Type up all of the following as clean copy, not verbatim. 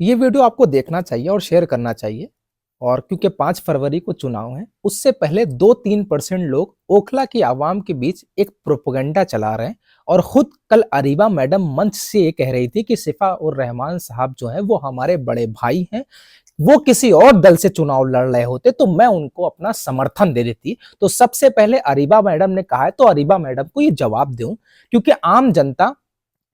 ये वीडियो आपको देखना चाहिए और शेयर करना चाहिए। और क्योंकि 5 फरवरी को चुनाव है, उससे पहले 2-3% लोग ओखला की आवाम के बीच एक प्रोपेगेंडा चला रहे हैं। और खुद कल अरीबा मैडम मंच से ये कह रही थी कि सिफा उर रहमान साहब जो है वो हमारे बड़े भाई हैं। वो किसी और दल से चुनाव लड़ रहे होते तो मैं उनको अपना समर्थन दे देती। तो सबसे पहले अरीबा मैडम ने कहा है तो अरीबा मैडम को ये जवाब दूं, क्योंकि आम जनता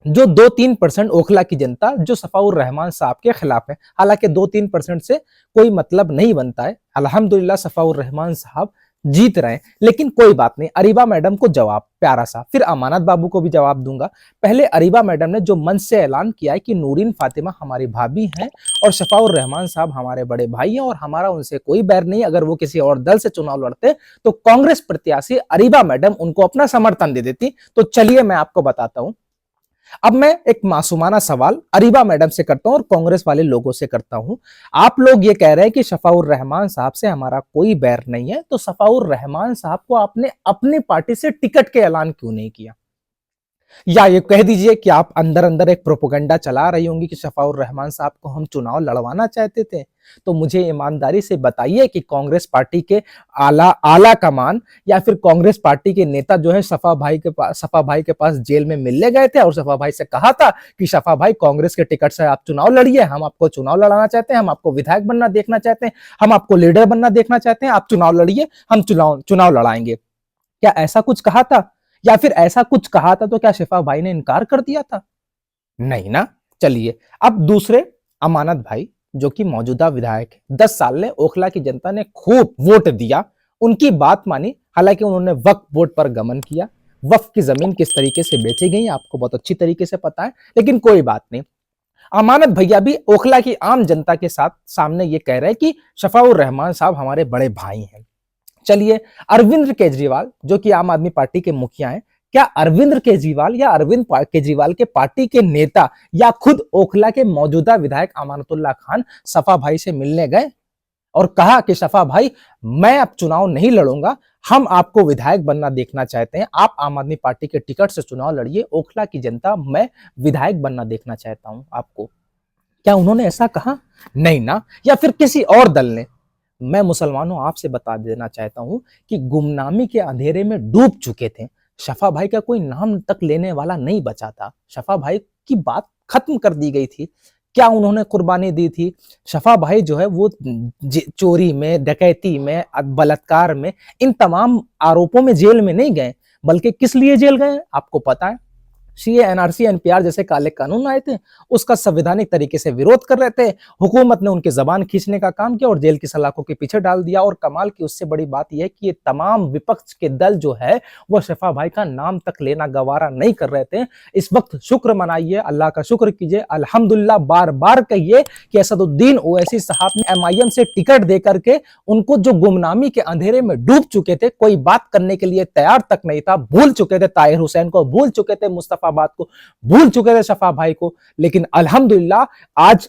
जो 2-3% ओखला की जनता जो सफाउर रहमान साहब के खिलाफ है, हालांकि 2-3% से कोई मतलब नहीं बनता है। अल्हम्दुलिल्लाह सफाउर रहमान साहब जीत रहे हैं, लेकिन कोई बात नहीं। अरीबा मैडम को जवाब प्यारा सा, फिर अमानत बाबू को भी जवाब दूंगा। पहले अरीबा मैडम ने जो मंच से ऐलान किया है कि नूरीन फातिमा हमारी भाभी हैं और सफाउर रहमान साहब हमारे बड़े भाई हैं और हमारा उनसे कोई बैर नहीं। अगर वो किसी और दल से चुनाव लड़ते तो कांग्रेस प्रत्याशी अरीबा मैडम उनको अपना समर्थन दे देती। तो चलिए मैं आपको बताता हूं। अब मैं एक मासूमाना सवाल अरीबा मैडम से करता हूं और कांग्रेस वाले लोगों से करता हूं। आप लोग ये कह रहे हैं कि शफाउर रहमान साहब से हमारा कोई बैर नहीं है, तो शफाउर रहमान साहब को आपने अपनी पार्टी से टिकट के ऐलान क्यों नहीं किया? या ये कह दीजिए कि आप अंदर अंदर एक प्रोपोगंडा चला रही होंगी कि शफाउर रहमान साहब को हम चुनाव लड़वाना चाहते थे। तो मुझे ईमानदारी से बताइए कि कांग्रेस पार्टी के आला आला कमान या फिर कांग्रेस पार्टी के नेता जो है सफा भाई के पास जेल में मिलने गए थे और सफा भाई से कहा था कि सफा भाई कांग्रेस के टिकट से आप चुनाव लड़िए, हम आपको चुनाव लड़ाना चाहते हैं, हम आपको विधायक बनना देखना चाहते हैं, हम आपको लीडर बनना देखना चाहते हैं, आप चुनाव लड़िए, हम चुनाव लड़ाएंगे। क्या ऐसा कुछ कहा था? या फिर ऐसा कुछ कहा था तो क्या शिफा भाई ने इनकार कर दिया था? नहीं ना। चलिए अब दूसरे अमानत भाई जो कि मौजूदा विधायक है, 10 साल ने ओखला की जनता ने खूब वोट दिया, उनकी बात मानी। हालांकि उन्होंने वक्फ बोर्ड पर गमन किया। वक्फ की जमीन किस तरीके से बेची गई आपको बहुत अच्छी तरीके से पता है, लेकिन कोई बात नहीं। अमानत भैया भी ओखला की आम जनता के साथ सामने ये कह रहे हैं कि शफाउर रहमान साहब हमारे बड़े भाई हैं। चलिए अरविंद केजरीवाल जो कि आम आदमी पार्टी के मुखिया हैं, क्या अरविंद केजरीवाल या अरविंद केजरीवाल के पार्टी के नेता या खुद ओखला के मौजूदा विधायक अमानतुल्लाह खान सफा भाई से मिलने गए और कहा कि सफा भाई मैं अब चुनाव नहीं लड़ूंगा, हम आपको विधायक बनना देखना चाहते हैं, आप आम आदमी पार्टी के टिकट से चुनाव लड़िए, ओखला की जनता मैं विधायक बनना देखना चाहता हूं आपको? क्या उन्होंने ऐसा कहा? नहीं ना। या फिर किसी और दल ने? मैं मुसलमानों आपसे बता देना चाहता हूं कि गुमनामी के अंधेरे में डूब चुके थे। शफा भाई का कोई नाम तक लेने वाला नहीं बचा था। शफा भाई की बात खत्म कर दी गई थी। क्या उन्होंने कुर्बानी दी थी? शफा भाई जो है वो चोरी में, डकैती में, बलात्कार में, इन तमाम आरोपों में जेल में नहीं गए, बल्कि किस लिए जेल गए आपको पता है? सीए, एनआरसी, एनपीआर जैसे काले कानून आए थे, उसका संवैधानिक तरीके से विरोध कर रहे थे। हुकूमत ने उनकी जबान खींचने का काम किया और जेल की सलाखों के पीछे डाल दिया। और कमाल की उससे बड़ी बात यह है कि ये तमाम विपक्ष के दल जो है वो शफा भाई का नाम तक लेना गवारा नहीं कर रहे थे। इस वक्त शुक्र मनाइए, अल्लाह का शुक्र कीजिए, अल्हम्दुलिल्लाह बार बार कहिए कि असदुद्दीन ओवैसी साहब ने एमआईएम से टिकट दे करके उनको जो गुमनामी के अंधेरे में डूब चुके थे, कोई बात करने के लिए तैयार तक नहीं था, भूल चुके थे ताहिर हुसैन को, भूल चुके थे मुस्तफा बात को, भूल चुके थे शफा भाई को, लेकिन अल्हम्दुलिल्लाह आज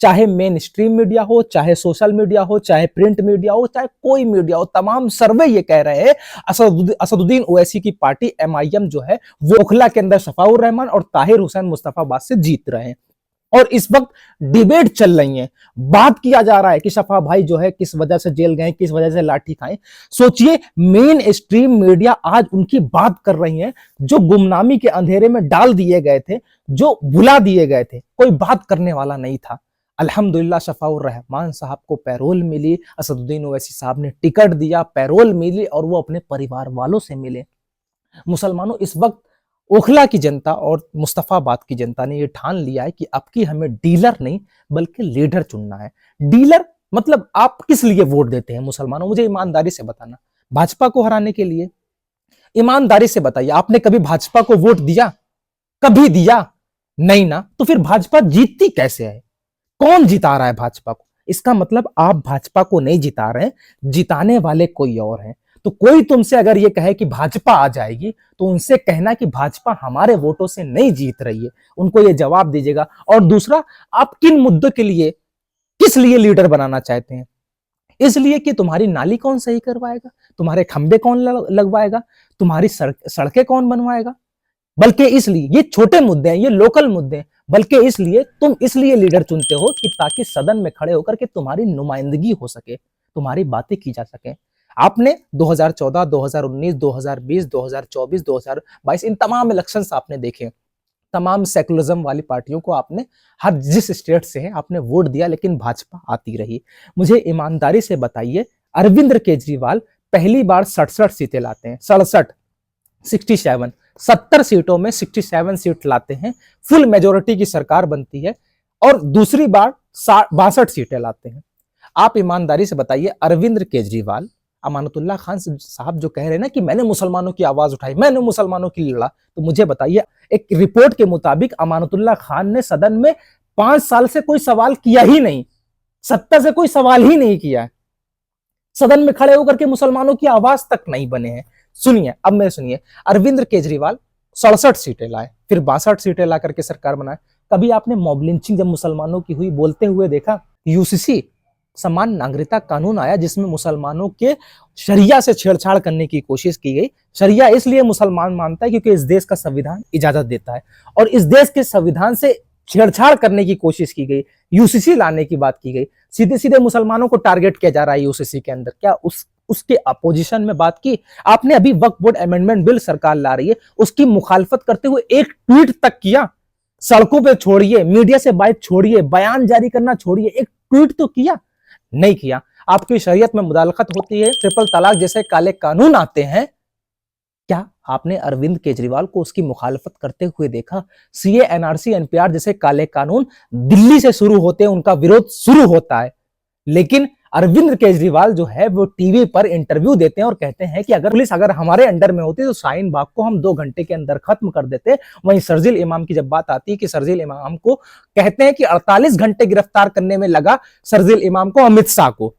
चाहे मेन स्ट्रीम मीडिया हो, चाहे सोशल मीडिया हो, चाहे प्रिंट मीडिया हो, चाहे कोई मीडिया हो, तमाम सर्वे ये कह रहे हैं असदुद्दीन ओवैसी की पार्टी एमआईएम जो है वो ओखला के अंदर शफाउर रहमान और ताहिर हुसैन मुस्तफाबाद से जीत रहे हैं। और इस वक्त डिबेट चल रही है, बात किया जा रहा है कि शफा भाई जो है किस वजह से जेल गए, किस वजह से लाठी खाए। सोचिए मेन स्ट्रीम मीडिया आज उनकी बात कर रही है जो गुमनामी के अंधेरे में डाल दिए गए थे, जो भुला दिए गए थे, कोई बात करने वाला नहीं था। अल्हम्दुलिल्लाह शफाउर रहमान साहब को पैरोल मिली, असदुद्दीन ओवैसी साहब ने टिकट दिया, पैरोल मिली और वो अपने परिवार वालों से मिले। मुसलमानों इस वक्त ओखला की जनता और मुस्तफाबाद की जनता ने यह ठान लिया है कि अब की हमें डीलर नहीं बल्कि लीडर चुनना है। डीलर मतलब आप किस लिए वोट देते हैं मुसलमानों, मुझे ईमानदारी से बताना। भाजपा को हराने के लिए? ईमानदारी से बताइए, आपने कभी भाजपा को वोट दिया? कभी दिया? नहीं ना। तो फिर भाजपा जीतती कैसे है? कौन जिता रहा है भाजपा को? इसका मतलब आप भाजपा को नहीं जिता रहे हैं, जिताने वाले कोई और हैं। तो कोई तुमसे अगर ये कहे कि भाजपा आ जाएगी तो उनसे कहना कि भाजपा हमारे वोटों से नहीं जीत रही है, उनको ये जवाब दीजिएगा। और दूसरा, आप किन मुद्दों के लिए, किस लिए लीडर बनाना चाहते हैं? इसलिए कि तुम्हारी नाली कौन सही करवाएगा, तुम्हारे खंबे कौन लगवाएगा, तुम्हारी सड़कें कौन बनवाएगा? बल्कि इसलिए, ये छोटे मुद्दे हैं, ये लोकल मुद्दे हैं। बल्कि इसलिए तुम इसलिए लीडर चुनते हो कि ताकि सदन में खड़े होकर के तुम्हारी नुमाइंदगी हो सके, तुम्हारी बातें की जा सके। आपने 2014, 2019, 2020, 2024, 2022 इन तमाम इलेक्शंस आपने देखे, तमाम सेकुलरिज्म वाली पार्टियों को आपने हर जिस स्टेट से है आपने वोट दिया, लेकिन भाजपा आती रही। मुझे ईमानदारी से बताइए, अरविंद केजरीवाल पहली बार 67 सीटें लाते हैं, 67, 67, 70 सीटों में 67 सीट लाते हैं, फुल मेजोरिटी की सरकार बनती है, और दूसरी बार 62 सीटें लाते हैं। आप ईमानदारी से बताइए, अरविंद केजरीवाल, अमानतुल्लाह खान साहब जो कह रहे हैं ना कि मैंने मुसलमानों की आवाज उठाई, मैंने मुसलमानों की लड़ा, तो मुझे बताइए, एक रिपोर्ट के मुताबिक अमानतुल्लाह खान ने सदन में 5 साल से कोई सवाल किया ही नहीं, सत्ता से कोई सवाल ही नहीं किया, सदन में खड़े होकर के मुसलमानों की आवाज तक नहीं बने हैं। सुनिए, अब मैं सुनिए, अरविंद केजरीवाल 67 सीटें लाए, फिर 62 सीटें ला करके सरकार बनाए। कभी आपने मॉब लिंचिंग जब मुसलमानों की हुई बोलते हुए देखा? यूसीसी समान नागरिकता कानून आया जिसमें मुसलमानों के शरिया से छेड़छाड़ करने की कोशिश की गई। शरिया इसलिए मुसलमान मानता है क्योंकि इस देश का संविधान इजाजत देता है, और इस देश के संविधान से छेड़छाड़ करने की कोशिश की गई, यूसीसी लाने की बात की गई, सीधे सीधे मुसलमानों को टारगेट किया जा रहा है यूसीसी के अंदर। क्या उसके अपोजिशन में बात की आपने? अभी वक्फ बोर्ड अमेंडमेंट बिल सरकार ला रही है, उसकी मुखालफत करते हुए एक ट्वीट तक किया? सड़कों पे छोड़िए, मीडिया से बात छोड़िए, बयान जारी करना छोड़िए, एक ट्वीट तो किया? नहीं किया। आपकी शरीयत में मुदालखत होती है, ट्रिपल तलाक जैसे काले कानून आते हैं, क्या आपने अरविंद केजरीवाल को उसकी मुखालफत करते हुए देखा? सीए, एनआरसी, एनपीआर जैसे काले कानून दिल्ली से शुरू होते हैं, उनका विरोध शुरू होता है, लेकिन अरविंद केजरीवाल जो है वो टीवी पर इंटरव्यू देते हैं और कहते हैं कि अगर पुलिस अगर हमारे अंडर में होती तो शाहीन बाग को हम 2 घंटे के अंदर खत्म कर देते। वहीं शर्जील इमाम की जब बात आती है कि शर्जील इमाम को कहते हैं कि 48 घंटे गिरफ्तार करने में लगा शर्जील इमाम को, अमित शाह को,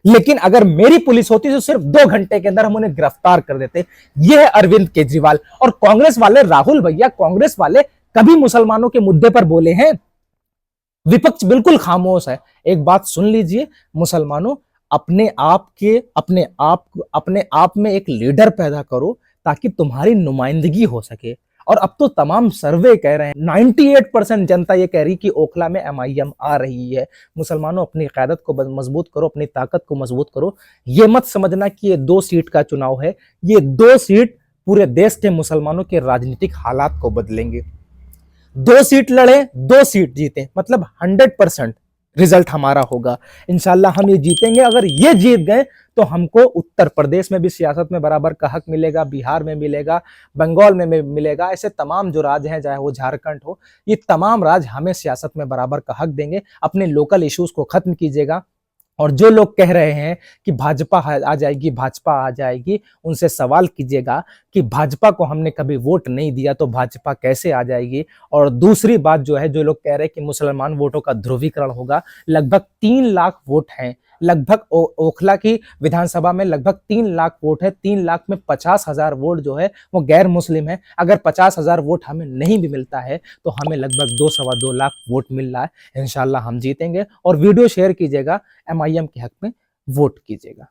लेकिन अगर मेरी पुलिस होती तो सिर्फ 2 घंटे के अंदर हम उन्हें गिरफ्तार कर देते। यह है अरविंद केजरीवाल। और कांग्रेस वाले, राहुल भैया, कांग्रेस वाले कभी मुसलमानों के मुद्दे पर बोले हैं? विपक्ष बिल्कुल खामोश है। एक बात सुन लीजिए मुसलमानों, अपने आप में एक लीडर पैदा करो ताकि तुम्हारी नुमाइंदगी हो सके। और अब तो तमाम सर्वे कह रहे हैं, 98% जनता ये कह रही कि ओखला में एमआईएम आ रही है। मुसलमानों, अपनी क़यादत को मजबूत करो, अपनी ताकत को मजबूत करो। ये मत समझना कि ये 2 सीट का चुनाव है, ये 2 सीट पूरे देश के मुसलमानों के राजनीतिक हालात को बदलेंगे। 2 सीट लड़े, 2 सीट जीते, मतलब 100% रिजल्ट हमारा होगा। इंशाल्लाह हम ये जीतेंगे। अगर ये जीत गए तो हमको उत्तर प्रदेश में भी सियासत में बराबर का हक मिलेगा, बिहार में मिलेगा, बंगाल में मिलेगा। ऐसे तमाम जो राज्य हैं, चाहे वो झारखंड हो, ये तमाम राज्य हमें सियासत में बराबर का हक देंगे। अपने लोकल इश्यूज को खत्म कीजिएगा। और जो लोग कह रहे हैं कि भाजपा आ जाएगी, भाजपा आ जाएगी, उनसे सवाल कीजिएगा कि भाजपा को हमने कभी वोट नहीं दिया तो भाजपा कैसे आ जाएगी। और दूसरी बात जो है, जो लोग कह रहे हैं कि मुसलमान वोटों का ध्रुवीकरण होगा, लगभग 3 लाख वोट हैं, लगभग ओखला की विधानसभा में लगभग 3 लाख वोट है। 3 लाख में 50,000 वोट जो है वो गैर मुस्लिम है। अगर 50,000 वोट हमें नहीं भी मिलता है तो हमें लगभग 2 सवा 2 लाख वोट मिल रहा है। इंशाल्लाह हम जीतेंगे। और वीडियो शेयर कीजिएगा, एमआईएम के हक में वोट कीजिएगा।